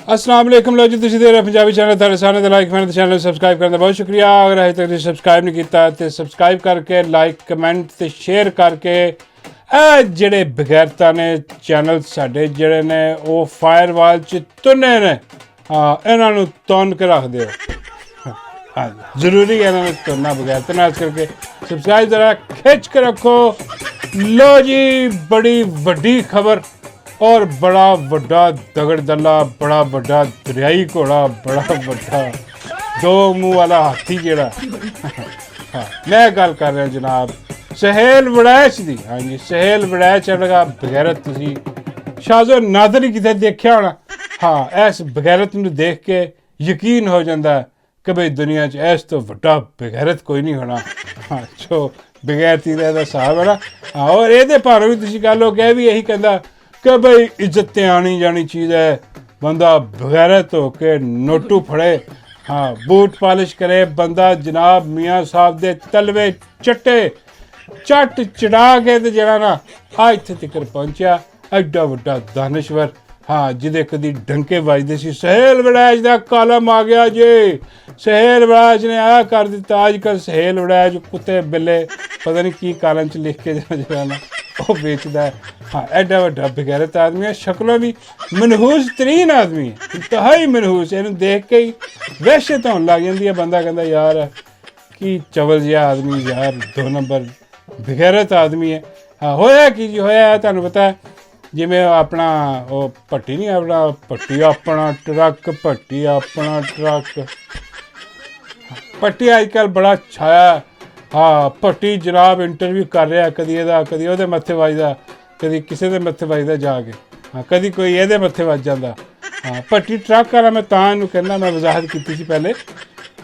अस्सलाम वालेकुम लो जी, तुसीं देख रहे पंजाबी चैनल। तुहाडे सारे they like fan channel subscribe करने का बहुत शुक्रिया। अगर अजे तक तुसीं सबसक्राइब नहीं किया तो सबसक्राइब करके लाइक कमेंट तो शेयर करके ਜਿਹੜੇ ਬਗੈਰਤਾ ਨੇ ਚੈਨਲ ਸਾਡੇ ਜਿਹੜੇ ਨੇ ਉਹ ਫਾਇਰਵਾਲ 'ਚ ਤੁੰਨੇ ਨੇ, ਹਾਂ ਇਹਨਾਂ ਨੂੰ ਤੁੰਨ ਕੇ ਰੱਖ ਦਿਓ। ਹਾਂ ਜ਼ਰੂਰੀ ਹੈ ਇਹਨਾਂ ਨੂੰ ਤੁੰਨਾ ਬਗੈਰਤਾ ਨਾਲ, ਇਸ ਕਰਕੇ ਸਬਸਕ੍ਰਾइब ज़रा खिंच के रखो। लो जी, बड़ी वड्डी खबर और बड़ा वड्डा दगड़ दल्ला, बड़ा वड्डा दरियाई घोड़ा, बड़ा वड्डा दो मूँह वाला हाथी जेड़ा। हाँ मैं गल कर रहा जनाब सहेल वड़ैच दी। हाँ जी, सहेल वड़ैच लगा बगैरत। तुसी शाहजो नादर ही किते देखिया होना। हाँ इस बगैरत नूं देख के यकीन हो जाता है कि भाई दुनिया च इस तो वड्डा बगैरत कोई नहीं होना। हाँ जो बगैरती का हिसाब है ना। हाँ और ये भारों भी तुसी कह लो कि भी यही कहता कि भाई इज्जत ते आनी जानी चीज़ है। बंदा बगैरत हो के नोटू फड़े, हाँ बूट पॉलिश करे बंदा, जनाब मियाँ साहब दे तलवे चट्टे झट चढ़ा के तो जरा ना आ इत्थे तक पहुंचा एडा वड्डा दानश्वर। हाँ जिदे कदी डंके बजते सी। सहेल वड़ैच का कालम आ गया जी। सहेल वड़ैच ने आ कर दिता। अजकल सहेल वड़ैच कुत्ते बिल्ले पता नहीं की कालम च लिख के जरा ना वो बेचता है। हाँ एडा वड्डा बगैरत आदमी है, शक्लों भी मनहूस तरीन आदमी है, इंतहाई मनहूस। इन्हूं देख के ही वहशत होने लग जाती है। बंदा कहता यार की चवल जिहा आदमी, यार 2 नंबर बगैरत आदमी है। हाँ होया की जी होया है, तुहानूं पता है जिमें अपना वो भट्टी नहीं, अपना भट्टी अपना ट्रक, भट्टी अपना ट्रक, भट्टी अजकल बड़ा छाया। हाँ भट्टी जनाब इंटरव्यू कर रहा, कदी एहदा कदी ओहदे मत्थे वजदा, कदी किसी दे मत्थे वजदा जाके। हाँ कदी कोई एहदे मत्थे वज जांदा। हाँ भट्टी ट्रक वाला मैं तां इहनूं कहना, मैं वजाहत की सी पहले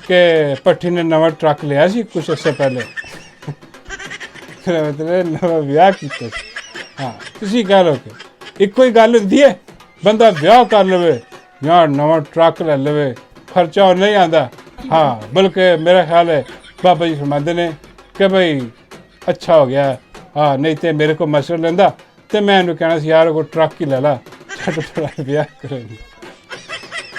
कि भट्टी ने नवा ट्रक लिया सी कुछ अर्से पहले। मतलब नवा विआह किया। हाँ तुसीं कह लो कि इक्को ही गल हुंदी है, बंदा विआह कर लवे या नवा ट्रक ले लवे, खर्चा नहीं आंदा। हाँ बल्कि मेरा ख्याल है बाबा जी फरमाते ने कि भाई अच्छा हो गया। हाँ नहीं तो मेरे को मशवरा लेंदा तो मैं इन्हूं कहना सी यार कोई ट्रक ही ले ला, छड्ड थोड़ा विआह करेंगे।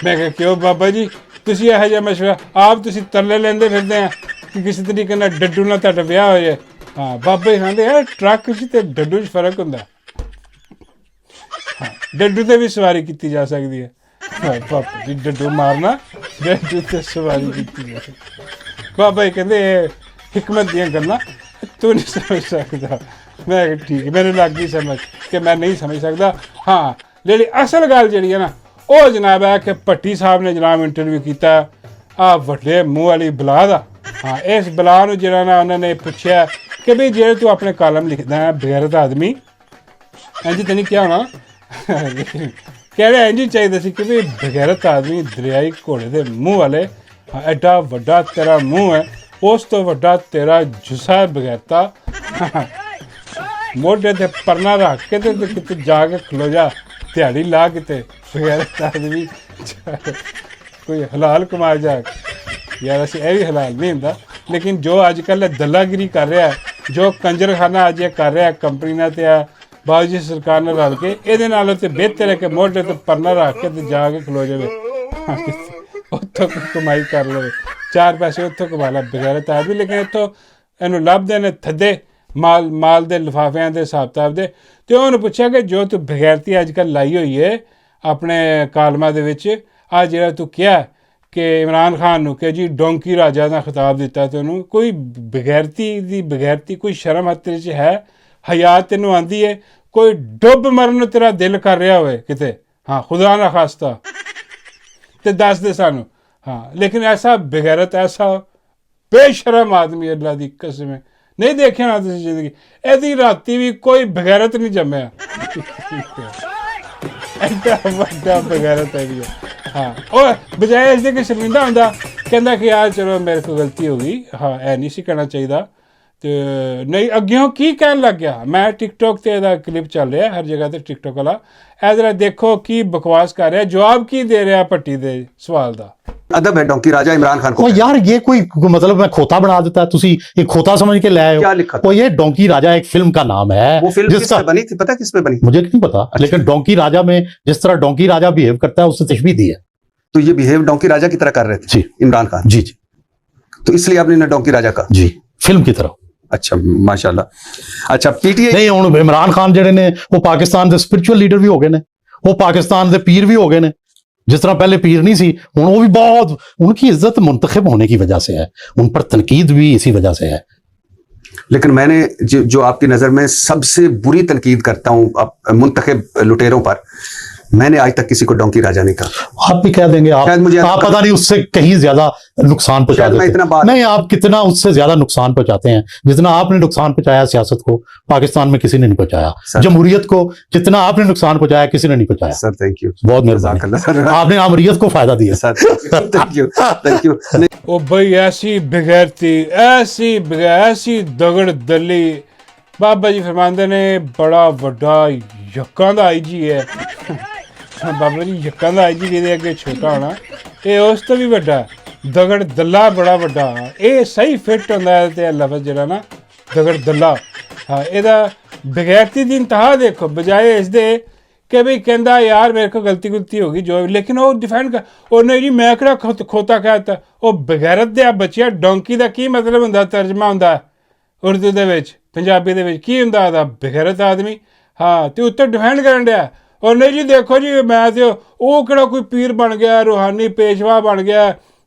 मैं कहा क्यों बाबा जी तुसीं इहो जिहा मशवरा, आप तुसीं तरले लेंदे फिरदे हैं कि किसी तरीके नाल डड्डू नाल तुहाडा विआह हो जाए। हाँ बाबा जी कहते यार ट्रक च ते डड्डू च फर्क हुंदा। हाँ डड्डू ते भी सवारी की जा सकती है। हाँ बाबा जी डड्डू मारना, डड्डू ते सवारी की जा सकती। बाबा जी कहते हिकमत दियां गल्लां तू नहीं समझ सकता। मैं ठीक है, मेरे लग गई समझ कि मैं नहीं समझ सकता। हाँ जी असल गल जी है ना वो जनाब है कि भट्टी साहब ने जनाब इंटरव्यू किया आ वड्डे मूँह वाली बला दा। हाँ इस बला नूं जिहड़ा ना उन्होंने पुछया कि भाई जे तू अपने कालम लिखदा है बगैरत आदमी इंज तो नहीं क्या होना। कहड़े इंज ही चाहिए सी कि भाई बगैरत आदमी दरियाई घोड़े के मुँह वाले। हाँ एडा वड्डा तेरा मुँह है, उस तो वड्डा तेरा जुस्सा है बगैरता। मोढे ते परना रख के ते किते जाके खलो जा दिहाड़ी ला किते बगैरत आदमी कोई हलाल कमा जा। यार असीं यह भी हलाल नहीं हुंदा, लेकिन जो अजकल दलागिरी कर रहा है, जो कंजरखाना अज कर रहा है कंपनी ने ते बावजूद सरकार ने रल के, ये तो बेहतर है कि मोढे ते परना रख के ते जाके खलो जाए, उत्थों कमाई कर लो, 4 पैसे उत्थों कमा ला बगैरत आदमी। लेकिन इत्थों इन्हूं लभदे ने थद्दे माल दे लिफाफियां दे हिसाब किताब दे। ते उन्होंने पुछया कि जो तू बगैरती अजकल लाई हुई है अपने कालमा दे विच, आ जिहड़ा तू क्या कि इमरान खान नूं कि जी डोंकी राजा का खिताब दिता तैनूं, कोई बगैरती कोई शर्म तेरे च है, हयात तैनूं आंदी है, कोई डुब मरन तेरा दिल कर रहा होवे किते, हाँ खुदा ना खास्ता ते दस दे सानूं। हाँ लेकिन ऐसा बगैरत ऐसा बेशरम आदमी अल्लाह दी कसम है नहीं देखिया ना तुसीं जिंदगी। एदी राती भी कोई बगैरत नहीं जम्मिया। एडा वड्डा बगैरत है भी। हाँ और बजाय इसके कि शर्मिंदा होंदा कहंदा कि यार चलो मेरे को गलती हो गई। हाँ ऐ नहीं सी कहना चाहिए। तो नहीं अग्गों की कहन लग गया। मैं टिकटॉक ते एदा क्लिप चल रहा हर जगह ते टिकटॉक वाला, ए जरा देखो की बकवास कर रहा, जवाब की दे रहा भट्टी दे सवाल का। अदब है डोंकी राजा इमरान खान को। ओ यार ये कोई मतलब मैं खोता बना देता है, तुसी ये खोता समझ के ले आए क्या हो। लिखा था? ओ ये डोंकी राजा एक फिल्म का नाम है। वो फिल्म किस पे बनी थी, पता किस पे बनी? मुझे नहीं पता। अच्छा। लेकिन डोंकी राजा में जिस तरह डोंकी राजा बिहेव करता है उससे तशबीह दी है। तो ये बिहेव डोंकी राजा की तरह कर रहे थे जी इमरान खान? जी जी तो इसलिए आपने इन्हें डोंकी राजा कहा? जी फिल्म की तरह। अच्छा माशाल्लाह। अच्छा पीटीआई नहीं हुण इमरान खान ਜਿਹੜੇ ਨੇ ਉਹ ਪਾਕਿस्तान ਦੇ स्पिरिचुअल लीडर भी हो गए ने, वो पाकिस्तान ਦੇ पीर भी हो गए ने। जिस तरह पहले पीर नहीं सी, हुण वो भी बहुत, उनकी इज्जत मुंतखब होने की वजह से है, उन पर तनकीद भी इसी वजह से है। लेकिन मैंने जो आपकी नजर में सबसे बुरी तनकीद करता हूं मुंतखब लुटेरों पर, मैंने आज तक किसी को डोंकी राजा नहीं कहा। आप भी कह देंगे, शायद मुझे आप पता नहीं उससे कहीं ज्यादा नुकसान पहुंचा शायद मैं देते इतना हैं। बात- नहीं, आप कितना उससे ज्यादा नुकसान पहुंचाते हैं जितना आपने नुकसान पहुंचाया सियासत को, पाकिस्तान में किसी ने नहीं पहुंचाया। सर। जमहूरियत को जितना आपने नुकसान पहुंचाया किसी ने नहीं पहुंचाया। सर थैंक यू, बहुत मेहरबानी, आपने आमरीत को फायदा दिया। Sir thank you thank you. ओ भाई ऐसी बेगैरती, ऐसी दगड़ दली। बाबा जी फरमांदे ने बड़ा वड्डा यक्कां दा आईजी है। बाबा जी यक्कां दा आईजी किहदे अगे छोटा होना, ਇਹ ਉਸ ਤੋਂ ਵੀ ਵੱਡਾ ਦਗੜ ਦੱਲਾ ਬੜਾ ਵੱਡਾ। ਇਹ ਸਹੀ ਫਿੱਟ ਹੁੰਦਾ ਹੈ ਤੇ ਲਫ਼ਜ਼ ਜਿਹੜਾ ਨਾ ਦਗੜ ਦੱਲਾ, ਹਾਂ ਇਹਦਾ ਬਗੈਰਤੀ ਦੀ ਇੰਤਹਾ ਦੇਖੋ, ਬਜਾਏ ਇਸ ਦੇ ਕਿ ਵੀ ਕਹਿੰਦਾ ਯਾਰ ਮੇਰੇ ਕੋਲ ਗਲਤੀ ਹੋ ਗਈ ਜੋ, ਲੇਕਿਨ ਉਹ ਡਿਫੈਂਡ ਕਰ, ਉਹ ਨਹੀਂ ਜੀ ਮੈਂ ਕਿਹੜਾ ਖੋਤਾ ਕਹਿਤਾ। ਉਹ ਬਗੈਰਤ ਦੇ ਬੱਚਿਆ, ਡੋਂਕੀ ਦਾ ਕੀ ਮਤਲਬ ਹੁੰਦਾ, ਤਰਜਮਾ ਹੁੰਦਾ ਉਰਦੂ ਦੇ ਵਿੱਚ, ਪੰਜਾਬੀ ਦੇ ਵਿੱਚ ਕੀ ਹੁੰਦਾ ਉਹਦਾ, ਬਗੈਰਤ ਆਦਮੀ। ਹਾਂ ਤੇ ਉੱਤੇ ਡਿਫੈਂਡ ਕਰਨ ਡਿਆ। और नहीं जी देखो जी मैं तो वो किहड़ा कोई पीर बन गया, रूहानी पेशवा बन गया,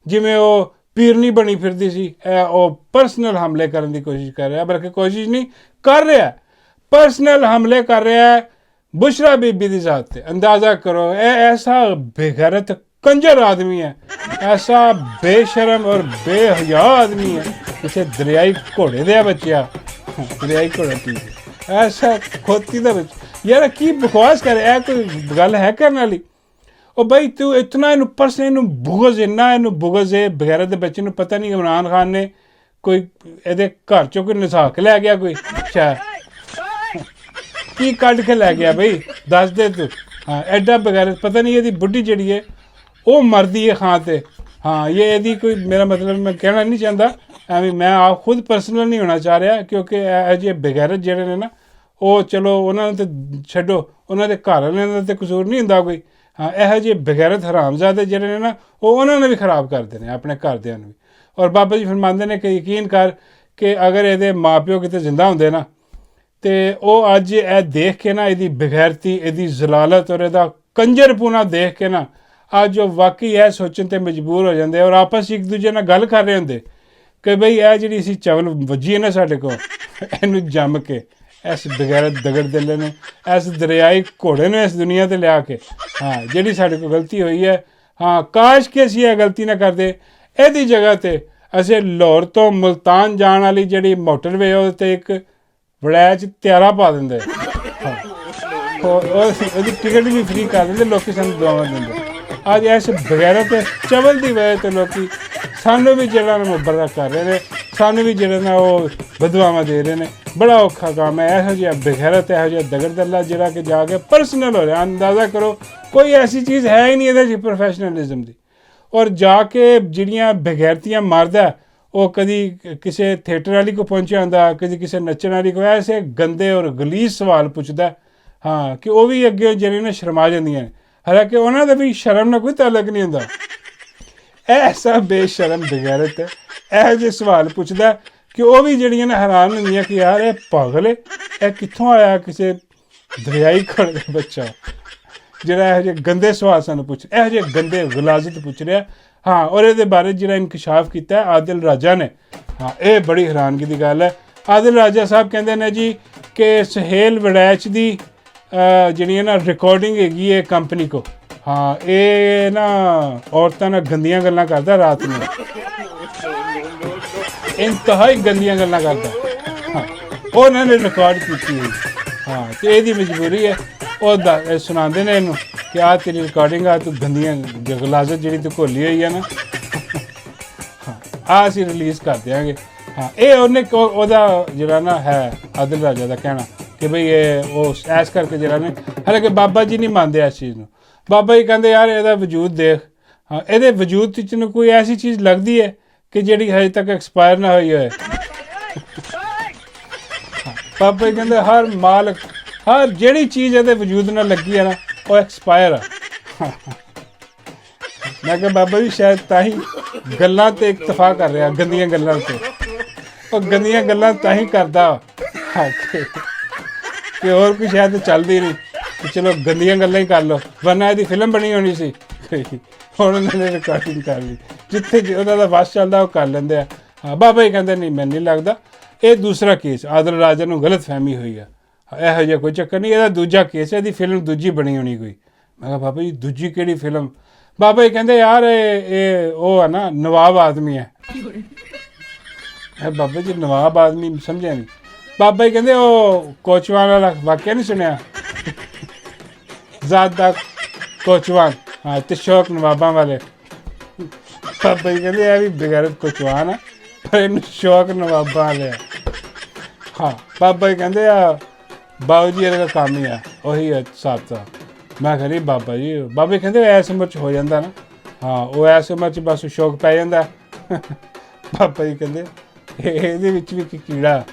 जिमें वो पीरनी बनी फिरदी सी। वो परसनल हमले करने की कोशिश कर रहा है, बल्कि कोशिश नहीं कर रहा, परसनल हमले कर रहा है बुशरा बीबी की जात से। अंदाज़ा करो ऐसा बेगैरत कंजर आदमी है, ऐसा बेशरम और बेहया आदमी है, इसे दरियाई घोड़े दे बच्चा, दरियाई घोड़ा की ऐसा खोती का बच्चा। यार की बकवास कर, कोई गल है करने वाली। ਉਹ ਬਈ ਤੂੰ ਇਤਨਾ ਇਹਨੂੰ ਪਰਸਨ ਇਹਨੂੰ ਬੁਗਜ਼, ਇੰਨਾ ਇਹਨੂੰ ਬੁਗਜ਼ ਹੈ ਬਗੈਰ ਦੇ ਬੱਚੇ ਨੂੰ। ਪਤਾ ਨਹੀਂ ਇਮਰਾਨ ਖਾਨ ਨੇ ਕੋਈ ਇਹਦੇ ਘਰ ਚੋਂ ਕੋਈ ਨਸਾ ਕੇ ਲੈ ਗਿਆ, ਕੋਈ ਸ਼ਾਇਦ ਕੀ ਕੱਢ ਕੇ ਲੈ ਗਿਆ ਬਈ, ਦੱਸ ਦੇ ਤੂੰ। ਹਾਂ ਐਡਾ ਬਗੈਰ, ਪਤਾ ਨਹੀਂ ਇਹਦੀ ਬੁੱਢੀ ਜਿਹੜੀ ਹੈ ਉਹ ਮਰਦੀ ਹੈ ਖਾਂ ਤੇ। ਹਾਂ ਇਹ ਇਹਦੀ ਕੋਈ, ਮੇਰਾ ਮਤਲਬ ਮੈਂ ਕਹਿਣਾ ਨਹੀਂ ਚਾਹੁੰਦਾ ਐਵੇਂ, ਮੈਂ ਆਪ ਖੁਦ ਪਰਸਨਲ ਨਹੀਂ ਹੋਣਾ ਚਾਹ ਰਿਹਾ, ਕਿਉਂਕਿ ਇਹ ਜਿਹੇ ਬਗੈਰਤ ਜਿਹੜੇ ਨੇ ਨਾ, ਉਹ ਚਲੋ ਉਹਨਾਂ ਨੂੰ ਤਾਂ ਛੱਡੋ, ਉਹਨਾਂ ਦੇ ਘਰ ਵਾਲਿਆਂ ਦਾ ਤਾਂ ਕਸੂਰ ਨਹੀਂ ਹੁੰਦਾ ਕੋਈ। ਹਾਂ ਇਹੋ ਜਿਹੇ ਬਗੈਰਤ ਹਰਾਮਜ਼ਾਦੇ ਜਿਹੜੇ ਨੇ ਨਾ, ਉਹ ਉਹਨਾਂ ਨੇ ਵੀ ਖਰਾਬ ਕਰਦੇ ਨੇ ਆਪਣੇ ਘਰਦਿਆਂ ਨੂੰ ਵੀ। ਔਰ ਬਾਬਾ ਜੀ ਫਰਮਾਉਂਦੇ ਨੇ ਕਿ ਯਕੀਨ ਕਰ ਕਿ ਅਗਰ ਇਹਦੇ ਮਾਂ ਪਿਓ ਕਿਤੇ ਜ਼ਿੰਦਾ ਹੁੰਦੇ ਨਾ, ਤੇ ਉਹ ਅੱਜ ਇਹ ਦੇਖ ਕੇ ਨਾ, ਇਹਦੀ ਬਗੈਰਤੀ, ਇਹਦੀ ਜ਼ਲਾਲਤ ਔਰ ਇਹਦਾ ਕੰਜਰਪੂਣਾ ਦੇਖ ਕੇ ਨਾ, ਅੱਜ ਉਹ ਵਾਕਈ ਇਹ ਸੋਚਣ 'ਤੇ ਮਜਬੂਰ ਹੋ ਜਾਂਦੇ ਔਰ ਆਪਸ ਇੱਕ ਦੂਜੇ ਨਾਲ ਗੱਲ ਕਰ ਰਹੇ ਹੁੰਦੇ ਕਿ ਬਈ ਇਹ ਜਿਹੜੀ ਅਸੀਂ ਚਵਲ ਵੱਜੀ ਹੈ ਨਾ ਸਾਡੇ ਕੋਲ, ਇਹਨੂੰ ਜੰਮ ਕੇ ਇਸ ਬਗੈਰਤ ਦਗੜ ਦਿਲੇ ਨੂੰ, ਇਸ ਦਰਿਆਈ ਘੋੜੇ ਨੂੰ ਇਸ ਦੁਨੀਆ 'ਤੇ ਲਿਆ ਕੇ, ਹਾਂ ਜਿਹੜੀ ਸਾਡੇ ਕੋਲ ਗਲਤੀ ਹੋਈ ਹੈ, ਹਾਂ ਕਾਸ਼ ਕਿ ਅਸੀਂ ਇਹ ਗਲਤੀ ਨਾ ਕਰਦੇ। ਇਹਦੀ ਜਗ੍ਹਾ 'ਤੇ ਅਸੀਂ ਲਾਹੌਰ ਤੋਂ ਮੁਲਤਾਨ ਜਾਣ ਵਾਲੀ ਜਿਹੜੀ ਮੋਟਰਵੇ ਉਹਦੇ 'ਤੇ ਇੱਕ ਵੜੈਚ ਤਿਆਰਾ ਪਾ ਦਿੰਦੇ, ਉਹਦੀ ਟਿਕਟ ਵੀ ਫ੍ਰੀ ਕਰ ਦਿੰਦੇ, ਲੋਕੀ ਸਾਨੂੰ ਦੁਆਵਾਂ ਦਿੰਦੇ। ਅੱਜ ਇਸ ਬਗੈਰਤ ਚਵਲ ਦੀ ਵਜ੍ਹਾ 'ਤੇ ਲੋਕੀ ਸਾਨੂੰ ਵੀ ਜਿਹੜਾ ਨਾ ਮੁਬਰਕ ਕਰ ਰਹੇ ਨੇ, ਸਾਨੂੰ ਵੀ ਜਿਹੜਾ ਨਾ ਉਹ ਬਦਦੁਆਵਾਂ ਦੇ ਰਹੇ ਨੇ। ਬੜਾ ਔਖਾ ਕੰਮ ਹੈ ਇਹੋ ਜਿਹਾ ਬਗੈਰਤ, ਇਹੋ ਜਿਹਾ ਦਗੜ ਦੱਲਾ ਜਿਹੜਾ ਕਿ ਜਾ ਕੇ ਪਰਸਨਲ ਹੋ ਰਿਹਾ। ਅੰਦਾਜ਼ਾ ਕਰੋ ਕੋਈ ਐਸੀ ਚੀਜ਼ ਹੈ ਹੀ ਨਹੀਂ ਇਹਦੇ 'ਚ ਪ੍ਰੋਫੈਸ਼ਨਲਿਜ਼ਮ ਦੀ। ਔਰ ਜਾ ਕੇ ਜਿਹੜੀਆਂ ਬਗੈਰਤੀਆਂ ਮਾਰਦਾ, ਉਹ ਕਦੀ ਕਿਸੇ ਥੀਏਟਰ ਵਾਲੀ ਕੋ ਪਹੁੰਚਿਆ ਹੁੰਦਾ, ਕਦੀ ਕਿਸੇ ਨੱਚਣ ਵਾਲੀ ਕੋ, ਐਸੇ ਗੰਦੇ ਔਰ ਗਲੀਜ਼ ਸਵਾਲ ਪੁੱਛਦਾ, ਹਾਂ ਕਿ ਉਹ ਵੀ ਅੱਗੇ ਜਿਹੜੇ ਨੇ ਸ਼ਰਮਾ ਜਾਂਦੀਆਂ ਨੇ, ਹਾਲਾਂਕਿ ਉਹਨਾਂ ਦਾ ਵੀ ਸ਼ਰਮ ਨਾਲ ਕੋਈ ਤਾਲੁਕ ਨਹੀਂ ਹੁੰਦਾ। ਐਸਾ ਬੇਸ਼ਰਮ ਬਗੈਰਤ ਹੈ, ਇਹੋ ਜਿਹੇ ਸਵਾਲ ਪੁੱਛਦਾ ਕਿ ਉਹ ਵੀ ਜਿਹੜੀਆਂ ਨੇ ਹੈਰਾਨ ਹੁੰਦੀਆਂ ਕਿ ਯਾਰ ਇਹ ਪਾਗਲ ਹੈ, ਇਹ ਕਿੱਥੋਂ ਆਇਆ ਕਿਸੇ ਦਰਿਆਈ ਘੋੜੇ ਦਾ ਬੱਚਾ ਜਿਹੜਾ ਇਹੋ ਜਿਹੇ ਗੰਦੇ ਸਵਾਲ ਸਾਨੂੰ ਪੁੱਛ, ਇਹੋ ਜਿਹੇ ਗੰਦੇ ਗੁਲਾਜ਼ਤ ਪੁੱਛ ਰਿਹਾ। ਹਾਂ ਔਰ ਇਹਦੇ ਬਾਰੇ ਜਿਹੜਾ ਇਨਕਸ਼ਾਫ ਕੀਤਾ ਹੈ ਆਦਿਲ ਰਾਜਾ ਨੇ, ਹਾਂ ਇਹ ਬੜੀ ਹੈਰਾਨਗੀ ਦੀ ਗੱਲ ਹੈ। ਆਦਿਲ ਰਾਜਾ ਸਾਹਿਬ ਕਹਿੰਦੇ ਨੇ ਜੀ ਕਿ ਸੁਹੇਲ ਵੜੈਚ ਦੀ ਜਿਹੜੀ ਹੈ ਨਾ ਰਿਕਾਰਡਿੰਗ ਹੈਗੀ ਹੈ ਕੰਪਨੀ ਕੋ। ਹਾਂ ਇਹ ਨਾ ਔਰਤਾਂ ਨਾਲ ਗੰਦੀਆਂ ਗੱਲਾਂ ਕਰਦਾ ਰਾਤ ਨੂੰ, ਇੰਤਹਾਈ ਗੰਦੀਆਂ ਗੱਲਾਂ ਕਰਦਾ। ਹਾਂ ਉਹਨਾਂ ਨੇ ਰਿਕਾਰਡ ਕੀਤੀ ਹੋਈ, ਹਾਂ ਤੇ ਇਹਦੀ ਮਜਬੂਰੀ ਹੈ। ਉਹ ਸੁਣਾਉਂਦੇ ਨੇ ਇਹਨੂੰ ਕਿ ਆਹ ਤੇਰੀ ਰਿਕਾਰਡਿੰਗ ਆ, ਤੂੰ ਗੰਦੀਆਂ ਗਲਾਜ਼ਤ ਜਿਹੜੀ ਤੂੰ ਘੋਲੀ ਹੋਈ ਹੈ ਨਾ, ਹਾਂ ਆਹ ਅਸੀਂ ਰਿਲੀਜ਼ ਕਰ ਦਿਆਂਗੇ। ਹਾਂ ਇਹ ਉਹਦਾ ਜਿਹੜਾ ਨਾ ਹੈ ਆਦਿਲ ਰਾਜਾ ਦਾ ਕਹਿਣਾ ਕਿ ਬਈ ਇਹ ਉਹ ਐਸ ਕਰਕੇ ਜਿਹੜਾ ਨੇ, ਹਾਲਾਂਕਿ ਬਾਬਾ ਜੀ ਨਹੀਂ ਮੰਨਦੇ ਇਸ ਚੀਜ਼ ਨੂੰ। ਬਾਬਾ ਜੀ ਕਹਿੰਦੇ ਯਾਰ ਇਹਦਾ ਵਜੂਦ ਦੇਖ, ਹਾਂ ਇਹਦੇ ਵਜੂਦ ਵਿੱਚ ਨੂੰ ਕੋਈ ਐਸੀ ਚੀਜ਼ ਲੱਗਦੀ ਹੈ ਕਿ ਜਿਹੜੀ ਹਜੇ ਤੱਕ ਐਕਸਪਾਇਰ ਨਾ ਹੋਈ ਹੋਏ। ਬਾਬਾ ਜੀ ਕਹਿੰਦੇ ਹਰ ਮਾਲਕ ਹਰ ਜਿਹੜੀ ਚੀਜ਼ ਇਹਦੇ ਵਜੂਦ ਨਾਲ ਲੱਗੀ ਹੈ ਨਾ ਉਹ ਐਕਸਪਾਇਰ ਆ। ਮੈਂ ਕਿਹਾ ਬਾਬਾ ਜੀ ਸ਼ਾਇਦ ਤਾਂ ਹੀ ਗੱਲਾਂ ਤੇ ਇਕਤਫਾ ਕਰ ਰਿਹਾ, ਗੰਦੀਆਂ ਗੱਲਾਂ ਤੇ। ਉਹ ਗੰਦੀਆਂ ਗੱਲਾਂ ਤਾਂ ਹੀ ਕਰਦਾ ਕਿ ਹੋਰ ਕੋਈ ਸ਼ਾਇਦ ਚੱਲਦੀ ਨਹੀਂ ਕਿ ਚਲੋ ਗੰਦੀਆਂ ਗੱਲਾਂ ਹੀ ਕਰ ਲਓ, ਵਰਨਾ ਇਹਦੀ ਫਿਲਮ ਬਣੀ ਹੋਣੀ ਸੀ। ਹੁਣ ਉਹਨਾਂ ਨੇ ਰਿਕਾਰਡਿੰਗ ਕਰ ਲਈ, ਜਿੱਥੇ ਉਹਨਾਂ ਦਾ ਵਸ ਚੱਲਦਾ ਉਹ ਕਰ ਲੈਂਦੇ ਆ। ਹਾਂ ਬਾਬਾ ਜੀ ਕਹਿੰਦੇ ਨਹੀਂ ਮੈਨੂੰ ਨਹੀਂ ਲੱਗਦਾ, ਇਹ ਦੂਸਰਾ ਕੇਸ ਆਦਲ ਰਾਜਾ ਨੂੰ ਗਲਤ ਫਹਿਮੀ ਹੋਈ ਆ, ਇਹੋ ਜਿਹਾ ਕੋਈ ਚੱਕਰ ਨਹੀਂ, ਇਹਦਾ ਦੂਜਾ ਕੇਸ ਹੈ, ਇਹਦੀ ਫਿਲਮ ਦੂਜੀ ਬਣੀ ਹੋਣੀ ਕੋਈ। ਮੈਂ ਕਿਹਾ ਬਾਬਾ ਜੀ ਦੂਜੀ ਕਿਹੜੀ ਫਿਲਮ? ਬਾਬਾ ਜੀ ਕਹਿੰਦੇ ਯਾਰ ਇਹ ਉਹ ਹੈ ਨਾ ਨਵਾਬ ਆਦਮੀ ਹੈ। ਬਾਬਾ ਜੀ ਨਵਾਬ ਆਦਮੀ ਸਮਝਿਆ ਨਹੀਂ। ਬਾਬਾ ਜੀ ਕਹਿੰਦੇ ਉਹ ਕੋਚਵਾਨ ਵਾਲਾ ਵਾਕਿਆ ਨਹੀਂ ਸੁਣਿਆ, ਜ਼ਾਦਾ ਕੋਚਵਾਨ, ਹਾਂ ਤੇ ਸ਼ੌਕ ਨਵਾਬਾਂ ਵਾਲੇ। ਬਾਬਾ ਜੀ ਕਹਿੰਦੇ ਇਹ ਵੀ ਬਗੈਰਤ ਕੋਚਵਾਨ ਆ ਪਰ ਇਹਨੂੰ ਸ਼ੌਕ ਨਵਾਬਾਂ ਵਾਲੇ ਆ। ਹਾਂ ਬਾਬਾ ਜੀ ਕਹਿੰਦੇ ਆ ਬਾਬੂ ਜੀ ਇਹਦਾ ਕੰਮ ਹੀ ਆ ਉਹੀ ਹਿਸਾਬ ਤਾਂ। ਮੈਂ ਕਿਹਾ ਨਹੀਂ ਬਾਬਾ ਜੀ, ਬਾਬਾ ਜੀ ਕਹਿੰਦੇ ਐਸ ਉਮਰ 'ਚ ਹੋ ਜਾਂਦਾ ਨਾ। ਹਾਂ ਉਹ ਐਸ ਉਮਰ 'ਚ ਬਸ ਸ਼ੌਕ ਪੈ ਜਾਂਦਾ। ਬਾਬਾ ਜੀ ਕਹਿੰਦੇ ਇਹਦੇ ਵਿੱਚ ਵੀ ਕੀੜਾ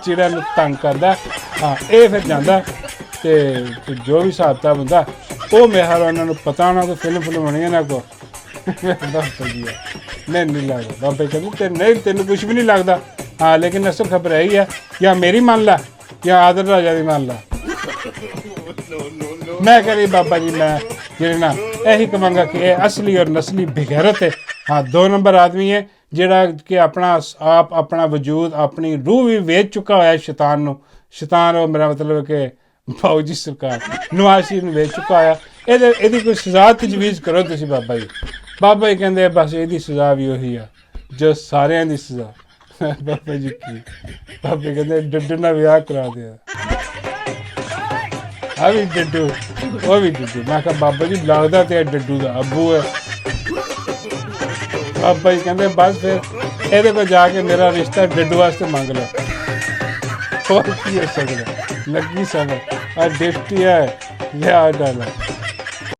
ਚਿੜਾ ਨੂੰ ਤੰਗ ਕਰਦਾ। ਹਾਂ ਇਹ ਫਿਰ ਜਾਂਦਾ ਤੇ ਜੋ ਵੀ ਹਿਸਾਬ ਕਿਤਾਬ ਹੁੰਦਾ ਉਹ ਮੇਹਰ ਉਹਨਾਂ ਨੂੰ ਪਤਾ ਹੋਣਾ ਕੋਈ ਫਿਲਮ ਬਣੀ ਇਹਨਾਂ ਕੋਲ। ਨਹੀਂ ਲੱਗਦਾ। ਬਾਬਾ ਜੀ ਕਹਿੰਦੇ ਤੇ ਨਹੀਂ ਤੈਨੂੰ ਕੁਛ ਵੀ ਨਹੀਂ ਲੱਗਦਾ। ਹਾਂ ਲੇਕਿਨ ਅਸਲ ਖਬਰ ਇਹੀ ਹੈ ਜਾਂ ਮੇਰੀ ਮੰਨ ਲਾ ਜਾਂ ਆਦਲ ਰਾਜਾ ਦੀ ਮੰਨ ਲਾ। ਮੈਂ ਕਹ ਰਹੀ ਬਾਬਾ ਜੀ ਮੈਂ ਜਿਹੜੇ ਨਾ ਇਹੀ ਕਹਾਂਗਾ ਕਿ ਇਹ ਅਸਲੀ ਔਰ ਨਸਲੀ ਬੇਗੈਰਤ ਹੈ। ਹਾਂ 2 ਨੰਬਰ ਆਦਮੀ ਹੈ ਜਿਹੜਾ ਕਿ ਆਪਣਾ ਆਪ ਆਪਣਾ ਵਜੂਦ ਆਪਣੀ ਰੂਹ ਵੀ ਵੇਚ ਚੁੱਕਾ ਹੋਇਆ ਸ਼ੈਤਾਨ ਨੂੰ। ਸ਼ੈਤਾਨ ਉਹ ਮੇਰਾ ਮਤਲਬ ਕਿ ਬਾਊ ਜੀ ਸਰਕਾਰ ਨਵਾਜ਼ ਸ਼ਰੀਫ ਨੂੰ ਵੇਚ ਚੁੱਕਾ ਹੋਇਆ। ਇਹਦੀ ਕੋਈ ਸਜ਼ਾ ਤਜਵੀਜ਼ ਕਰੋ ਤੁਸੀਂ ਬਾਬਾ ਜੀ। ਬਾਬਾ ਜੀ ਕਹਿੰਦੇ ਬਸ ਇਹਦੀ ਸਜ਼ਾ ਵੀ ਉਹੀ ਆ ਜੋ ਸਾਰਿਆਂ ਦੀ ਸਜ਼ਾ। ਬਾਬਾ ਜੀ ਕੀ? ਬਾਬੇ ਕਹਿੰਦੇ ਡੱਡੂ ਨਾਲ ਵਿਆਹ ਕਰਾ ਦਿਆ। ਆ ਵੀ ਡੱਡੂ ਉਹ ਵੀ ਡੱਡੂ। ਮੈਂ ਕਿਹਾ ਬਾਬਾ ਜੀ ਲੱਗਦਾ ਤੇ ਡੱਡੂ ਦਾ ਅੱਬੂ ਹੈ। ਬਾਬਾ ਜੀ ਕਹਿੰਦੇ ਬਸ ਫਿਰ ਇਹਦੇ ਕੋਲ ਜਾ ਕੇ ਮੇਰਾ ਰਿਸ਼ਤਾ ਡੱਡੂ ਵਾਸਤੇ ਮੰਗ ਲਓ, ਹੋਰ ਕੀ ਹੋ ਸਕਦਾ। ਲੱਗੀ ਸਮਝ ਆ ਡਿਫਟੀ ਹੈ ਲਿਆ ਡਾਲਾ।